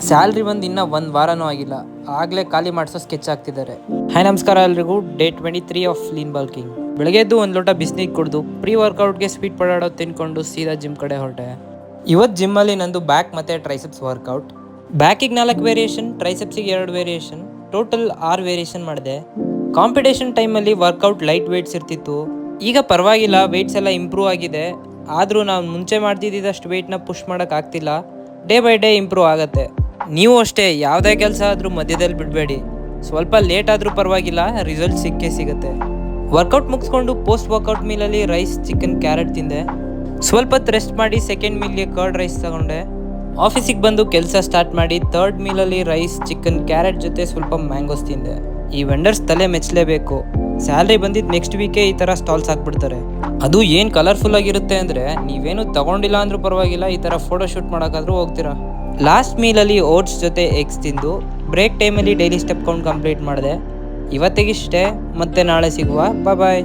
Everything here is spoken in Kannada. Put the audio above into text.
ಸ್ಯಾಲ್ರಿ ಬಂದು ಇನ್ನೂ ಒಂದು ವಾರನೂ ಆಗಿಲ್ಲ, ಆಗಲೇ ಖಾಲಿ ಮಾಡಿಸೋ ಸ್ಕೆಚ್ ಆಗ್ತಿದ್ದಾರೆ. ಹಾಯ್ ನಮಸ್ಕಾರ ಎಲ್ರಿಗೂ. Day 23 of lean bulking. ಬೆಳಗ್ಗೆದ್ದು ಒಂದು ಲೋಟ ಬಿಸಿನೀರು ಕುಡಿದು ಪ್ರೀ ವರ್ಕೌಟ್ಗೆ ಸ್ವೀಟ್ ಪೊಟ್ಯಾಟೊ ತಿನ್ಕೊಂಡು ಸೀದಾ ಜಿಮ್ ಕಡೆ ಹೊರಟೆ. ಇವತ್ತು ಜಿಮ್ಮಲ್ಲಿ ನಂದು ಬ್ಯಾಕ್ ಮತ್ತು ಟ್ರೈಸೆಪ್ಸ್ ವರ್ಕೌಟ್. ಬ್ಯಾಕಿಗೆ 4 ವೇರಿಯೇಷನ್, ಟ್ರೈಸೆಪ್ಸಿಗೆ 2 ವೇರಿಯೇಷನ್, ಟೋಟಲ್ 6 ವೇರಿಯೇಷನ್ ಮಾಡಿದೆ. ಕಾಂಪಿಟೇಷನ್ ಟೈಮಲ್ಲಿ ವರ್ಕೌಟ್ ಲೈಟ್ ವೇಟ್ಸ್ ಇರ್ತಿತ್ತು, ಈಗ ಪರವಾಗಿಲ್ಲ, ವೆಯ್ಟ್ಸ್ ಎಲ್ಲ ಇಂಪ್ರೂವ್ ಆಗಿದೆ. ಆದರೂ ನಾವು ಮುಂಚೆ ಮಾಡ್ತಿದ್ದಷ್ಟು ವೆಯ್ಟ್ನ ಪುಷ್ ಮಾಡೋಕ್ಕಾಗ್ತಿಲ್ಲ. ಡೇ ಬೈ ಡೇ ಇಂಪ್ರೂವ್ ಆಗುತ್ತೆ. ನೀವು ಅಷ್ಟೇ, ಯಾವುದೇ ಕೆಲಸ ಆದರೂ ಮಧ್ಯದಲ್ಲಿ ಬಿಡಬೇಡಿ. ಸ್ವಲ್ಪ ಲೇಟ್ ಆದರೂ ಪರವಾಗಿಲ್ಲ, ರಿಸಲ್ಟ್ ಸಿಕ್ಕೇ ಸಿಗುತ್ತೆ. ವರ್ಕೌಟ್ ಮುಗಿಸ್ಕೊಂಡು ಪೋಸ್ಟ್ ವರ್ಕೌಟ್ ಮೀಲಲ್ಲಿ ರೈಸ್, ಚಿಕನ್, ಕ್ಯಾರೆಟ್ ತಿಂದೆ. ಸ್ವಲ್ಪ ಹೊತ್ತು ರೆಸ್ಟ್ ಮಾಡಿ ಸೆಕೆಂಡ್ ಮೀಲ್ಗೆ ಕರ್ಡ್ ರೈಸ್ ತಗೊಂಡೆ. ಆಫೀಸಿಗೆ ಬಂದು ಕೆಲಸ ಸ್ಟಾರ್ಟ್ ಮಾಡಿ ಥರ್ಡ್ ಮೀಲಲ್ಲಿ ರೈಸ್, ಚಿಕನ್, ಕ್ಯಾರೆಟ್ ಜೊತೆ ಸ್ವಲ್ಪ ಮ್ಯಾಂಗೋಸ್ ತಿಂದೆ. ಈ ವೆಂಡರ್ಸ್ ತಲೆ ಮೆಚ್ಚಲೇಬೇಕು. ಸ್ಯಾಲ್ರಿ ಬಂದಿದ್ದು ನೆಕ್ಸ್ಟ್ ವೀಕೇ ಈ ಥರ ಸ್ಟಾಲ್ಸ್ ಹಾಕ್ಬಿಡ್ತಾರೆ. ಅದು ಏನು ಕಲರ್ಫುಲ್ ಆಗಿರುತ್ತೆ ಅಂದರೆ, ನೀವೇನು ತಗೊಂಡಿಲ್ಲ ಅಂದ್ರೂ ಪರವಾಗಿಲ್ಲ, ಈ ಥರ ಫೋಟೋ ಶೂಟ್ ಮಾಡೋಕ್ಕಾದ್ರೂ ಹೋಗ್ತೀರಾ. ಲಾಸ್ಟ್ ಮೀಲಲ್ಲಿ ಓಟ್ಸ್ ಜೊತೆ ಎಗ್ಸ್ ತಿಂದು ಬ್ರೇಕ್ ಟೈಮಲ್ಲಿ ಡೈಲಿ ಸ್ಟೆಪ್ ಕೌಂಟ್ ಕಂಪ್ಲೀಟ್ ಮಾಡಿದೆ. ಇವತ್ತಿಗಿಷ್ಟೇ, ಮತ್ತೆ ನಾಳೆ ಸಿಗುವ. ಬಾಯ್.